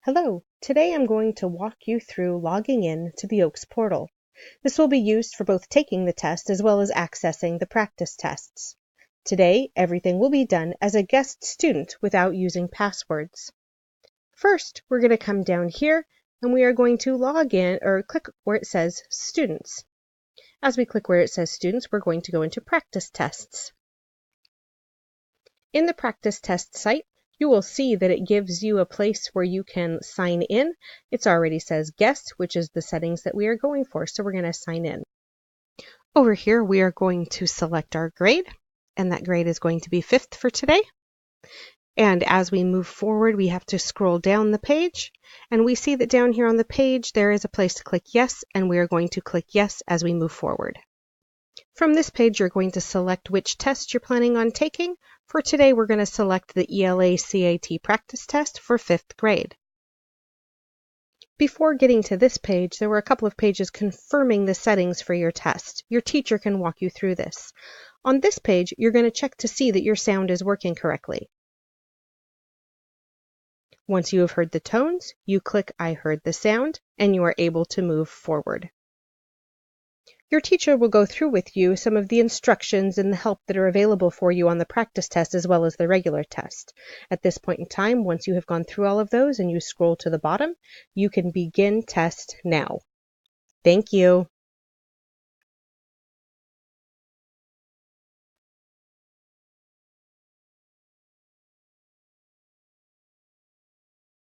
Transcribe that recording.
Hello, today I'm going to walk you through logging in to the OAKS portal. This will be used for both taking the test as well as accessing the practice tests. Today, everything will be done as a guest student without using passwords. First, we're going to come down here and we are going to log in or click where it says Students. As we click where it says Students, we're going to go into Practice Tests. In the practice test site, you will see that it gives you a place where you can sign in. It already says guest, which is the settings that we are going for, so we're going to sign in. Over here, we are going to select our grade, and that grade is going to be 5th for today. And as we move forward, we have to scroll down the page, and we see that down here on the page, there is a place to click yes, and we are going to click yes as we move forward. From this page, you're going to select which test you're planning on taking. For today, we're going to select the ELA CAT practice test for 5th grade. Before getting to this page, there were a couple of pages confirming the settings for your test. Your teacher can walk you through this. On this page, you're going to check to see that your sound is working correctly. Once you have heard the tones, you click I heard the sound, and you are able to move forward. Your teacher will go through with you some of the instructions and the help that are available for you on the practice test as well as the regular test. At this point in time, once you have gone through all of those and you scroll to the bottom, you can begin test now. Thank you.